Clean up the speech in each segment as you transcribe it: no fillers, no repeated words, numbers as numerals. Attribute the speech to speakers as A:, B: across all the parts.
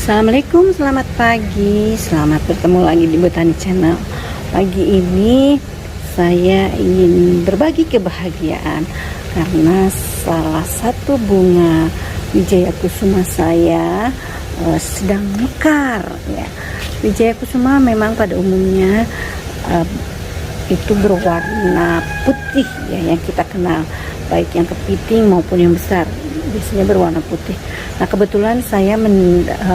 A: Assalamualaikum, selamat pagi, selamat bertemu lagi di Botani Channel. Pagi ini saya ingin berbagi kebahagiaan karena salah satu bunga Wijaya Kusuma saya sedang mekar ya. Wijaya Kusuma memang pada umumnya itu berwarna putih ya, yang kita kenal, baik yang kepiting maupun yang besar biasanya berwarna putih. Nah, kebetulan saya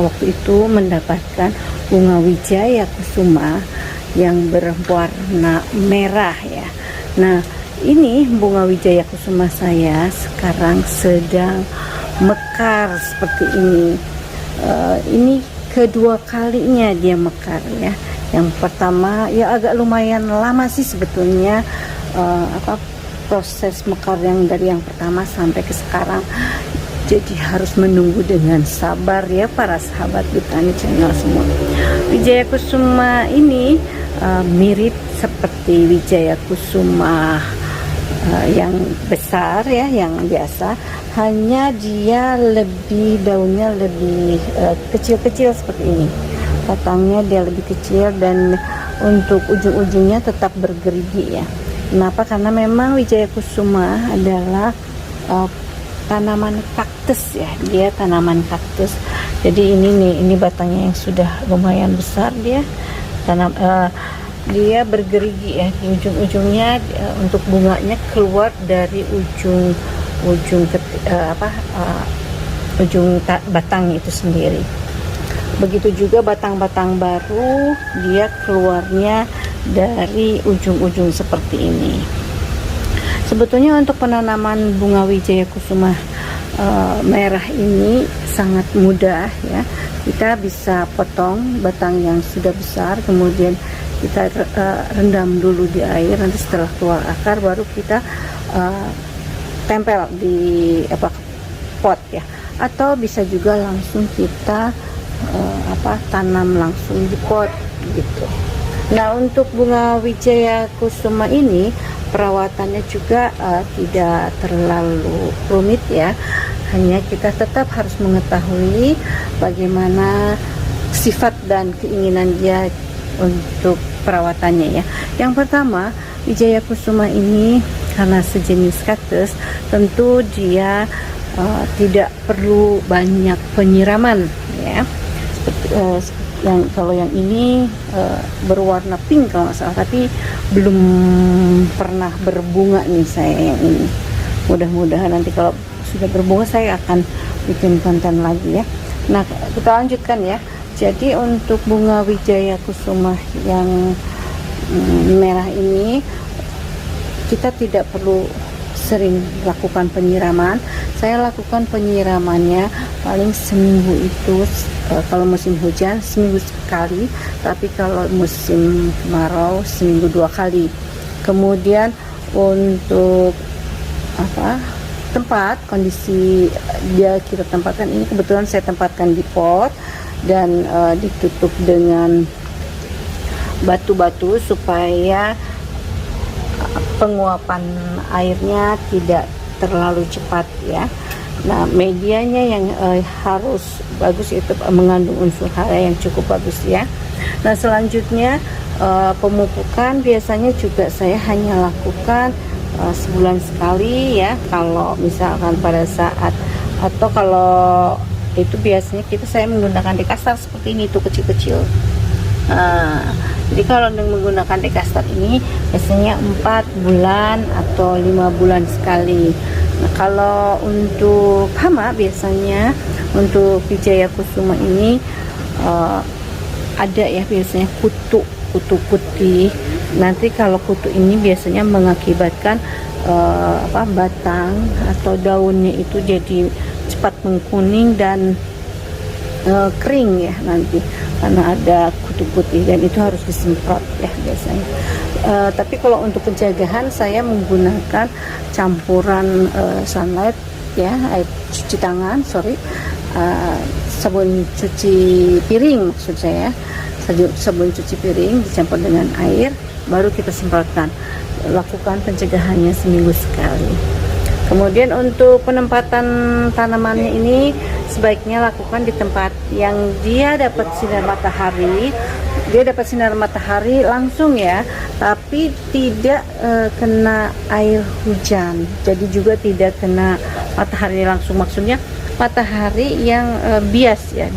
A: waktu itu mendapatkan bunga Wijaya Kusuma yang berwarna merah ya. Nah, ini bunga Wijaya Kusuma saya sekarang sedang mekar seperti ini. Ini kedua kalinya dia mekar ya. Yang pertama ya agak lumayan lama sih sebetulnya proses mekar yang dari yang pertama sampai ke sekarang. Jadi harus menunggu dengan sabar ya para sahabat Botani Channel semua. Wijaya Kusuma ini mirip seperti Wijaya Kusuma yang besar ya, yang biasa, hanya dia daunnya lebih kecil-kecil seperti ini. Batangnya dia lebih kecil dan untuk ujung-ujungnya tetap bergerigi ya. Kenapa? Karena memang Wijaya Kusuma adalah tanaman kaktus ya, dia tanaman kaktus. Jadi ini batangnya yang sudah lumayan besar dia. Dia bergerigi ya di ujung-ujungnya, untuk bunganya keluar dari ujung batangnya itu sendiri. Begitu juga batang-batang baru, dia keluarnya dari ujung-ujung seperti ini. Sebetulnya untuk penanaman bunga Wijaya Kusuma merah ini sangat mudah ya. Kita bisa potong batang yang sudah besar, kemudian kita rendam dulu di air, nanti setelah keluar akar baru kita tempel di pot ya. Atau bisa juga langsung kita tanam langsung di pot gitu. Nah, untuk bunga Wijaya Kusuma ini perawatannya juga tidak terlalu rumit ya. Hanya kita tetap harus mengetahui bagaimana sifat dan keinginan dia untuk perawatannya ya. Yang pertama, Wijaya Kusuma ini karena sejenis kaktus, tentu dia tidak perlu banyak penyiraman ya. Kalau yang ini berwarna pink kalau nggak salah, tapi belum pernah berbunga nih saya yang ini. Mudah-mudahan nanti kalau sudah berbunga saya akan bikin konten lagi ya. Nah, kita lanjutkan ya. Jadi untuk bunga Wijaya Kusuma yang merah ini kita tidak perlu sering lakukan penyiraman. Saya lakukan penyiramannya paling seminggu itu, kalau musim hujan seminggu sekali, tapi kalau musim kemarau seminggu 2 kali. Kemudian untuk tempat, kondisi dia kita tempatkan, ini kebetulan saya tempatkan di pot dan ditutup dengan batu-batu supaya penguapan airnya tidak terlalu cepat ya. Nah, medianya yang harus bagus, itu mengandung unsur hara yang cukup bagus ya. Nah, selanjutnya pemupukan biasanya juga saya hanya lakukan sebulan sekali ya, kalau misalkan pada saat, atau kalau itu biasanya saya menggunakan dekastar seperti ini tuh, kecil-kecil. Jadi kalau menggunakan dekastar ini biasanya 4 bulan atau 5 bulan sekali. Nah, kalau untuk hama biasanya untuk Wijaya Kusuma ini ada ya biasanya kutu putih. Nanti kalau kutu ini biasanya mengakibatkan batang atau daunnya itu jadi cepat mengkuning dan kering ya nanti, karena ada kutu putih, dan itu harus disemprot ya biasanya. Tapi kalau untuk pencegahan saya menggunakan campuran sunlight ya, air cuci tangan, sabun cuci piring maksud saya, sabun cuci piring dicampur dengan air, baru kita semprotkan. Lakukan pencegahannya seminggu sekali. Kemudian untuk penempatan tanamannya ini sebaiknya lakukan di tempat yang dia dapat sinar matahari. Dia dapat sinar matahari langsung ya, tapi tidak kena air hujan, jadi juga tidak kena matahari langsung. Maksudnya matahari yang bias ya,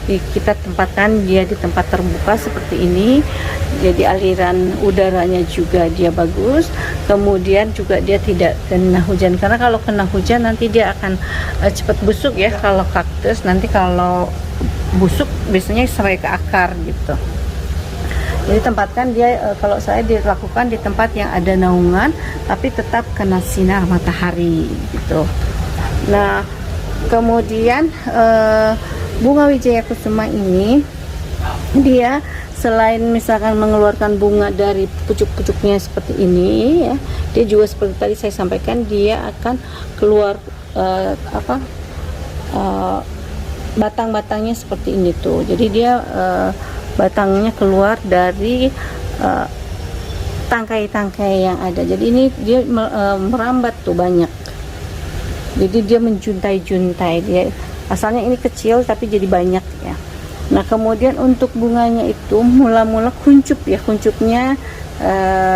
A: kita tempatkan dia di tempat terbuka seperti ini, jadi aliran udaranya juga dia bagus, kemudian juga dia tidak kena hujan, karena kalau kena hujan nanti dia akan cepat busuk ya. Kalau kaktus nanti kalau busuk biasanya sampai ke akar gitu. Jadi tempatkan dia, kalau saya dilakukan di tempat yang ada naungan tapi tetap kena sinar matahari gitu. Nah, kemudian bunga wijaya kusuma ini dia selain misalkan mengeluarkan bunga dari pucuk-pucuknya seperti ini ya, dia juga seperti tadi saya sampaikan, dia akan keluar batang-batangnya seperti ini tuh. Jadi dia batangnya keluar dari tangkai-tangkai yang ada. Jadi ini dia merambat tuh banyak. Jadi dia menjuntai-juntai. Dia asalnya ini kecil tapi jadi banyak ya. Nah, kemudian untuk bunganya itu mula-mula kuncup ya. Kuncupnya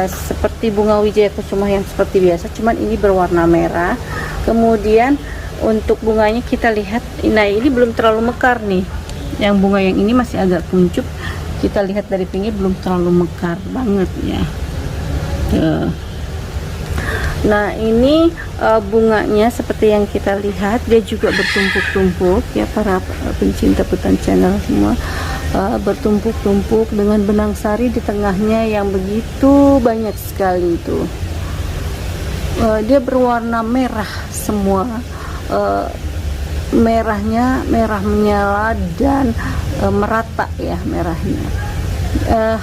A: seperti bunga wijaya kusuma yang seperti biasa, cuman ini berwarna merah. Kemudian untuk bunganya kita lihat, nah ini belum terlalu mekar nih. Yang bunga yang ini masih agak kuncup, kita lihat dari pinggir belum terlalu mekar banget ya. Nah, ini bunganya seperti yang kita lihat, dia juga bertumpuk-tumpuk ya, para pencinta Putan Channel semua, bertumpuk-tumpuk dengan benang sari di tengahnya yang begitu banyak sekali itu. Dia berwarna merah semua, merahnya merah menyala dan merata ya merahnya.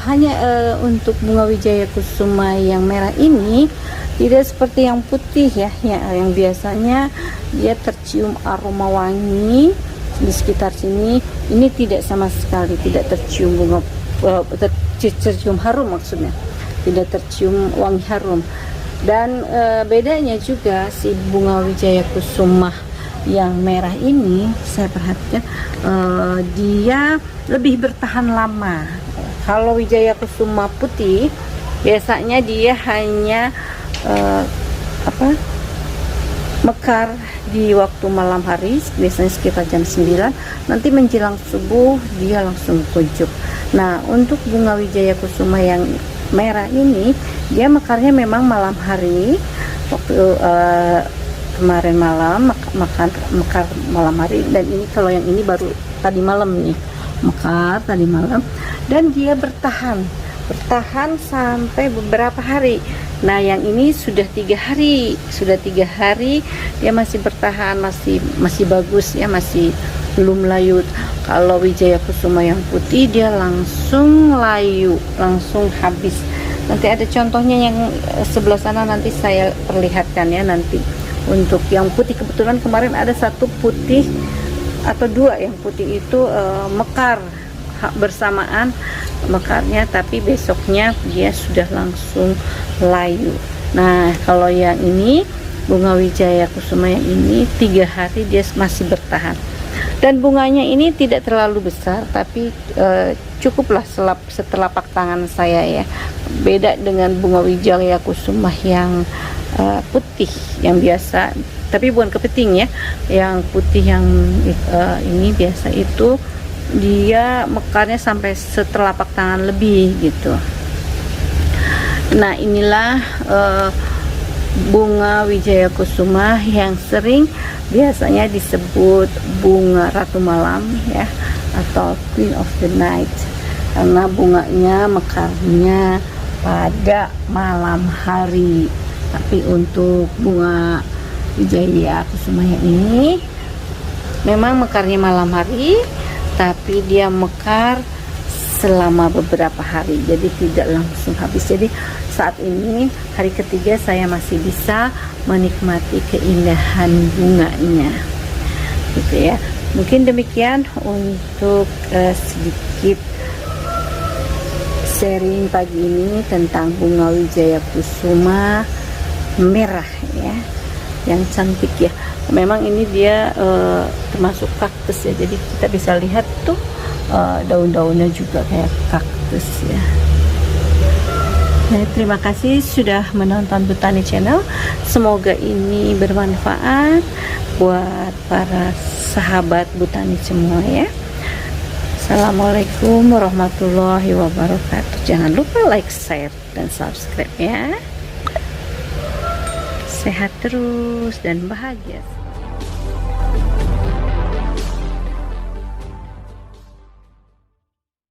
A: Hanya untuk bunga wijaya kusuma yang merah ini tidak seperti yang putih ya, yang biasanya dia tercium aroma wangi di sekitar sini. Ini tidak sama sekali, tidak tercium bunga, tercium harum maksudnya, tidak tercium wangi harum. Dan bedanya juga si bunga wijaya kusuma yang merah ini, saya perhatikan dia lebih bertahan lama. Kalau wijaya kusuma putih biasanya dia hanya mekar di waktu malam hari, biasanya sekitar jam 9, nanti menjelang subuh dia langsung kuncup. Nah, untuk bunga wijaya kusuma yang merah ini dia mekarnya memang malam hari, waktu kemarin malam mekar malam hari, dan ini kalau yang ini baru tadi malam nih mekar tadi malam, dan dia bertahan sampai beberapa hari. Nah, yang ini sudah 3 hari dia masih bertahan, masih bagus ya, masih belum layu. Kalau wijaya kusuma yang putih dia langsung layu, langsung habis. Nanti ada contohnya yang sebelah sana, nanti saya perlihatkan ya nanti. Untuk yang putih kebetulan kemarin ada satu putih atau 2 yang putih itu mekar bersamaan mekarnya, tapi besoknya dia sudah langsung layu. Nah, kalau yang ini bunga wijaya kusuma yang ini 3 hari dia masih bertahan, dan bunganya ini tidak terlalu besar, tapi cukuplah setelapak tangan saya ya. Beda dengan bunga wijaya kusuma yang putih yang biasa, tapi bukan kepiting ya, yang putih yang ini biasa itu dia mekarnya sampai setelapak tangan lebih gitu. Nah, inilah bunga wijaya kusuma yang sering biasanya disebut bunga ratu malam ya, atau Queen of the Night, karena bunganya mekarnya pada malam hari. Tapi untuk bunga wijaya kusuma yang ini memang mekarnya malam hari, tapi dia mekar selama beberapa hari, jadi tidak langsung habis. Jadi saat ini hari ketiga saya masih bisa menikmati keindahan bunganya gitu ya. Mungkin demikian untuk sedikit sharing pagi ini tentang bunga wijaya kusuma merah ya, yang cantik ya. Memang ini dia termasuk kaktus ya, jadi kita bisa lihat tuh daun-daunnya juga kayak kaktus ya. Nah, terima kasih sudah menonton Botani Channel. Semoga ini bermanfaat buat para sahabat botani semua ya. Assalamualaikum warahmatullahi wabarakatuh. Jangan lupa like, share, dan subscribe ya. Sehat terus dan bahagia.